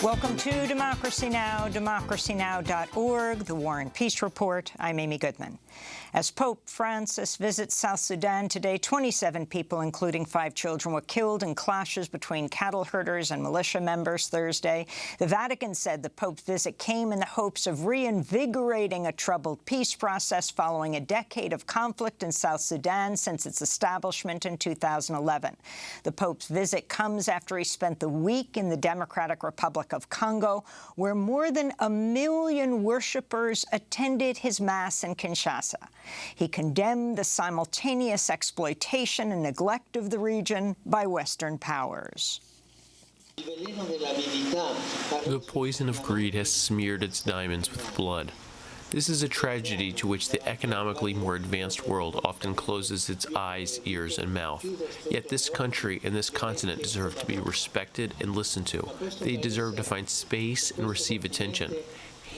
Welcome to Democracy Now!, democracynow.org, the War and Peace Report. I'm Amy Goodman. As Pope Francis visits South Sudan today, 27 people, including 5 children, were killed in clashes between cattle herders and militia members Thursday. The Vatican said the Pope's visit came in the hopes of reinvigorating a troubled peace process following a decade of conflict in South Sudan since its establishment in 2011. The Pope's visit comes after he spent the week in the Democratic Republic of Congo, where more than 1 million worshippers attended his Mass in Kinshasa. He condemned the simultaneous exploitation and neglect of the region by Western powers. The poison of greed has smeared its diamonds with blood. This is a tragedy to which the economically more advanced world often closes its eyes, ears, and mouth. Yet this country and this continent deserve to be respected and listened to. They deserve to find space and receive attention.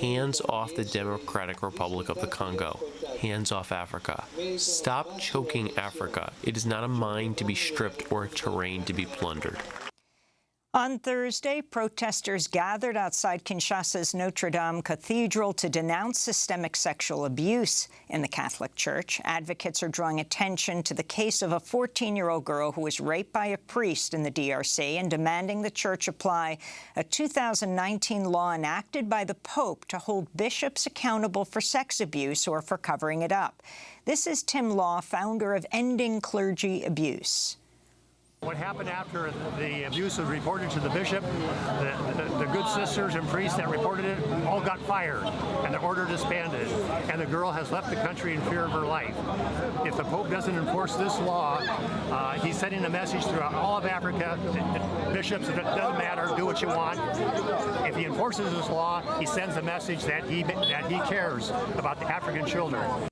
Hands off the Democratic Republic of the Congo. Hands off Africa. Stop choking Africa. It is not a mine to be stripped or a terrain to be plundered. On Thursday, protesters gathered outside Kinshasa's Notre Dame Cathedral to denounce systemic sexual abuse in the Catholic Church. Advocates are drawing attention to the case of a 14-year-old girl who was raped by a priest in the DRC and demanding the Church apply a 2019 law enacted by the Pope to hold bishops accountable for sex abuse or for covering it up. This is Tim Law, founder of Ending Clergy Abuse. What happened after the abuse was reported to the bishop, the good sisters and priests that reported it all got fired, and the order disbanded, and the girl has left the country in fear of her life. If the Pope doesn't enforce this law, he's sending a message throughout all of Africa. Bishops, it doesn't matter, do what you want. If he enforces this law, he sends a message that he cares about the African children.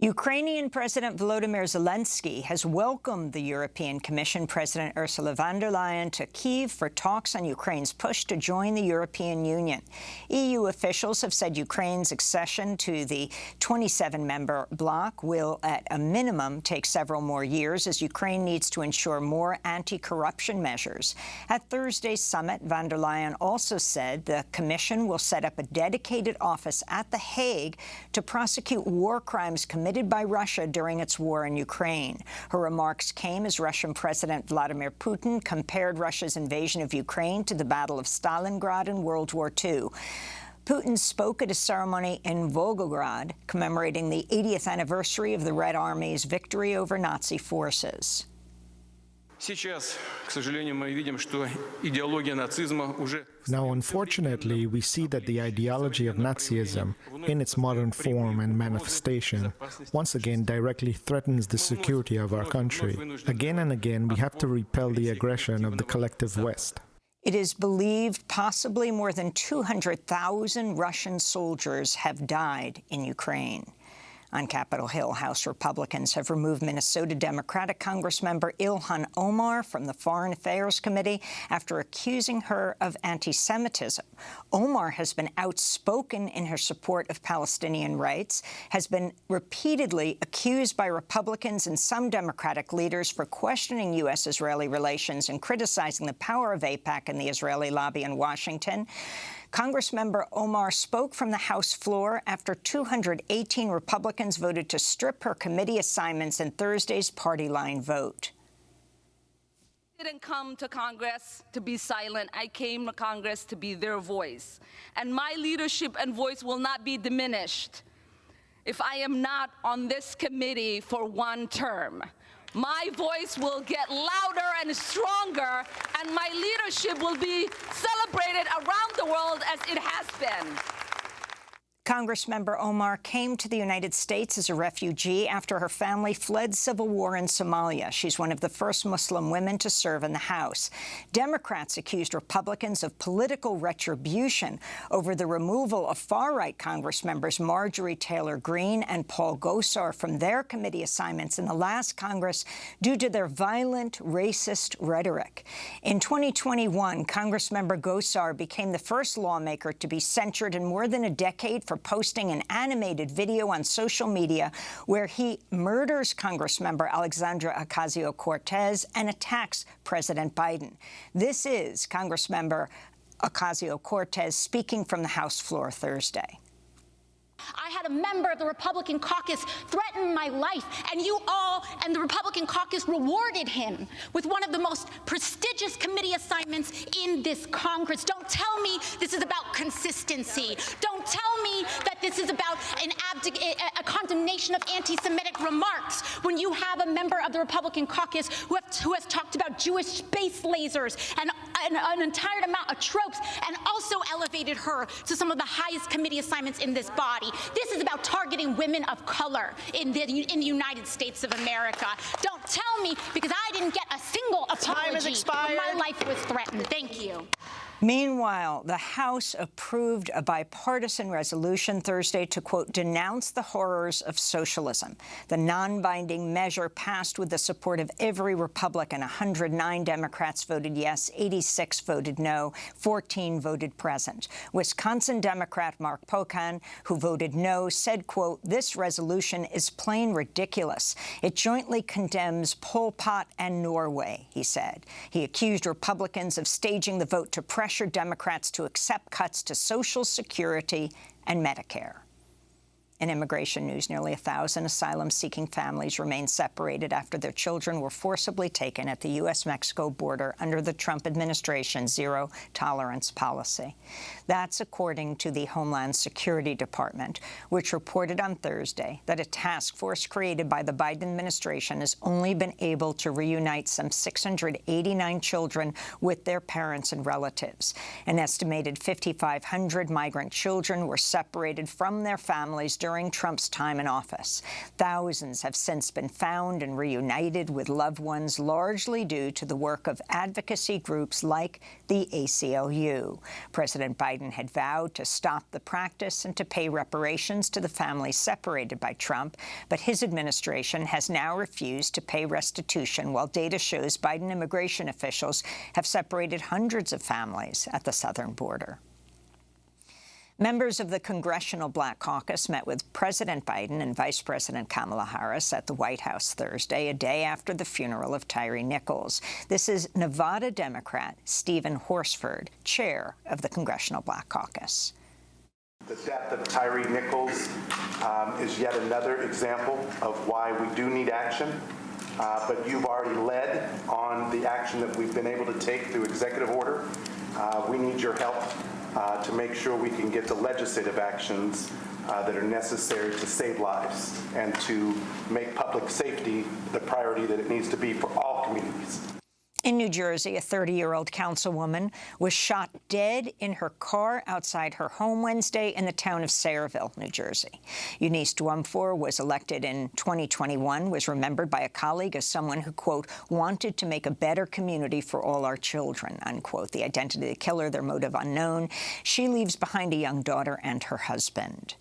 Ukrainian President Volodymyr Zelensky has welcomed the European Commission President Ursula von der Leyen to Kyiv for talks on Ukraine's push to join the European Union. EU officials have said Ukraine's accession to the 27-member bloc will, at a minimum, take several more years as Ukraine needs to ensure more anti-corruption measures. At Thursday's summit, von der Leyen also said the Commission will set up a dedicated office at The Hague to prosecute war crimes committed by Russia during its war in Ukraine. Her remarks came as Russian President Vladimir Putin compared Russia's invasion of Ukraine to the Battle of Stalingrad in World War II. Putin spoke at a ceremony in Volgograd commemorating the 80th anniversary of the Red Army's victory over Nazi forces. Now, unfortunately, we see that the ideology of Nazism, in its modern form and manifestation, once again directly threatens the security of our country. Again and again, we have to repel the aggression of the collective West. It is believed possibly more than 200,000 Russian soldiers have died in Ukraine. On Capitol Hill, House Republicans have removed Minnesota Democratic Congressmember Ilhan Omar from the Foreign Affairs Committee after accusing her of anti-Semitism. Omar has been outspoken in her support of Palestinian rights, has been repeatedly accused by Republicans and some Democratic leaders for questioning U.S.-Israeli relations and criticizing the power of AIPAC and the Israeli lobby in Washington. Congressmember Omar spoke from the House floor after 218 Republicans voted to strip her committee assignments in Thursday's party line vote. I didn't come to Congress to be silent. I came to Congress to be their voice. And my leadership and voice will not be diminished if I am not on this committee for one term. My voice will get louder and stronger, and my leadership will be celebrated around the world as it has been. Congressmember Omar came to the United States as a refugee after her family fled civil war in Somalia. She's one of the first Muslim women to serve in the House. Democrats accused Republicans of political retribution over the removal of far-right Congressmembers Marjorie Taylor Greene and Paul Gosar from their committee assignments in the last Congress due to their violent, racist rhetoric. In 2021, Congressmember Gosar became the first lawmaker to be censured in more than a decade for posting an animated video on social media where he murders Congressmember Alexandra Ocasio-Cortez and attacks President Biden. This is Congressmember Ocasio-Cortez speaking from the House floor Thursday. I had a member of the Republican caucus threaten my life, and you all and the Republican caucus rewarded him with one of the most prestigious committee assignments in this Congress. Don't tell me this is about consistency. Don't tell me that this is about a condemnation of anti-Semitic remarks when you have a member of the Republican caucus who has talked about Jewish space lasers and an entire amount of tropes, and also elevated her to some of the highest committee assignments in this body. This is about targeting women of color in the United States of America. Don't tell me, because I didn't get a single apology when my life was threatened. Thank you. Meanwhile, the House approved a bipartisan resolution Thursday to, quote, denounce the horrors of socialism. The non-binding measure passed with the support of every Republican. 109 Democrats voted yes, 86 voted no, 14 voted present. Wisconsin Democrat Mark Pocan, who voted no, said, quote, this resolution is plain ridiculous. It jointly condemns Pol Pot and Norway, he said. He accused Republicans of staging the vote to pressure Democrats to accept cuts to Social Security and Medicare. In immigration news, nearly 1,000 asylum-seeking families remain separated after their children were forcibly taken at the U.S.-Mexico border under the Trump administration's zero-tolerance policy. That's according to the Homeland Security Department, which reported on Thursday that a task force created by the Biden administration has only been able to reunite some 689 children with their parents and relatives. An estimated 5,500 migrant children were separated from their families during Trump's time in office. Thousands have since been found and reunited with loved ones, largely due to the work of advocacy groups like the ACLU. President Biden had vowed to stop the practice and to pay reparations to the families separated by Trump, but his administration has now refused to pay restitution, while data shows Biden immigration officials have separated hundreds of families at the southern border. Members of the Congressional Black Caucus met with President Biden and Vice President Kamala Harris at the White House Thursday, a day after the funeral of Tyree Nichols. This is Nevada Democrat Stephen Horsford, chair of the Congressional Black Caucus. The death of Tyree Nichols is yet another example of why we do need action. But you've already led on the action that we've been able to take through executive order. We need your help to make sure we can get the legislative actions that are necessary to save lives and to make public safety the priority that it needs to be for all communities. In New Jersey, a 30-year-old councilwoman was shot dead in her car outside her home Wednesday in the town of Sayreville, New Jersey. Eunice Dwumfor was elected in 2021, was remembered by a colleague as someone who, quote, wanted to make a better community for all our children, unquote. The identity of the killer, their motive unknown. She leaves behind a young daughter and her husband.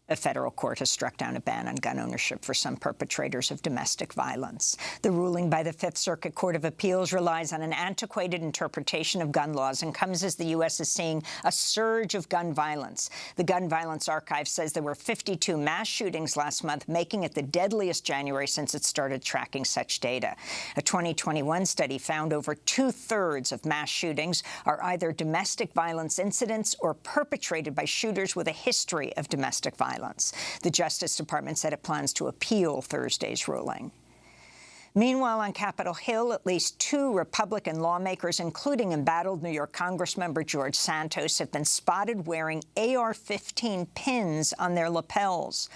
A federal court has struck down a ban on gun ownership for some perpetrators of domestic violence. The ruling by the Fifth Circuit Court of Appeals relies on an antiquated interpretation of gun laws and comes as the U.S. is seeing a surge of gun violence. The Gun Violence Archive says there were 52 mass shootings last month, making it the deadliest January since it started tracking such data. A 2021 study found over two-thirds of mass shootings are either domestic violence incidents or perpetrated by shooters with a history of domestic violence. The Justice Department said it plans to appeal Thursday's ruling. Meanwhile, on Capitol Hill, at least 2 Republican lawmakers, including embattled New York Congressmember George Santos, have been spotted wearing AR-15 pins on their lapels.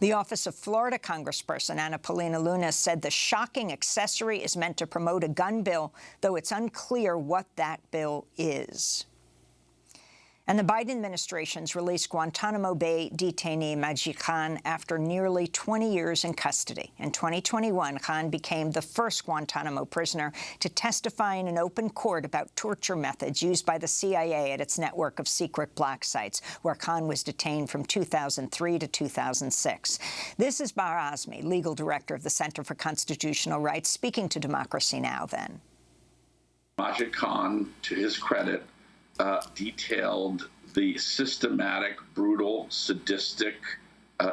The Office of Florida Congressperson Anna Paulina Luna said the shocking accessory is meant to promote a gun bill, though it's unclear what that bill is. And the Biden administration's released Guantanamo Bay detainee Majid Khan after nearly 20 years in custody. In 2021, Khan became the first Guantanamo prisoner to testify in an open court about torture methods used by the CIA at its network of secret black sites, where Khan was detained from 2003 to 2006. This is Bar Azmi, legal director of the Center for Constitutional Rights, speaking to Democracy Now! Then. Majid Khan, to his credit, detailed the systematic, brutal, sadistic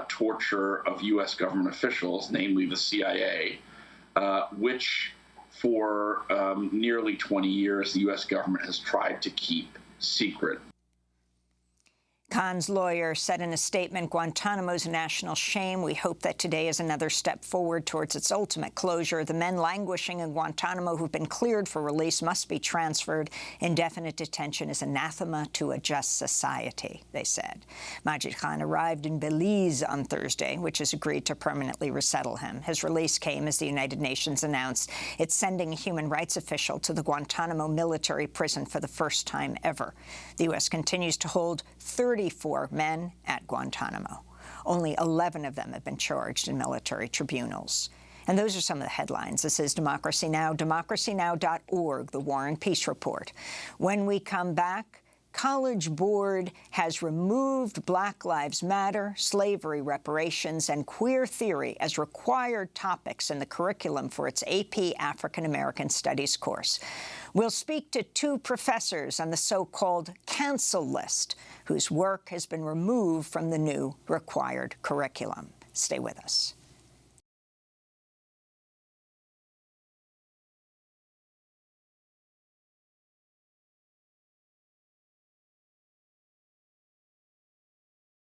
torture of U.S. government officials, namely the CIA, which for nearly 20 years, the U.S. government has tried to keep secret. Khan's lawyer said in a statement, Guantanamo's a national shame. We hope that today is another step forward towards its ultimate closure. The men languishing in Guantanamo who've been cleared for release must be transferred. Indefinite detention is anathema to a just society, they said. Majid Khan arrived in Belize on Thursday, which has agreed to permanently resettle him. His release came as the United Nations announced it's sending a human rights official to the Guantanamo military prison for the first time ever. The U.S. continues to hold 34 men at Guantanamo. Only 11 of them have been charged in military tribunals. And those are some of the headlines. This is Democracy Now!, democracynow.org, the War and Peace Report. When we come back, College Board has removed Black Lives Matter, slavery reparations, and queer theory as required topics in the curriculum for its AP African American Studies course. We'll speak to two professors on the so-called cancel list, whose work has been removed from the new required curriculum. Stay with us.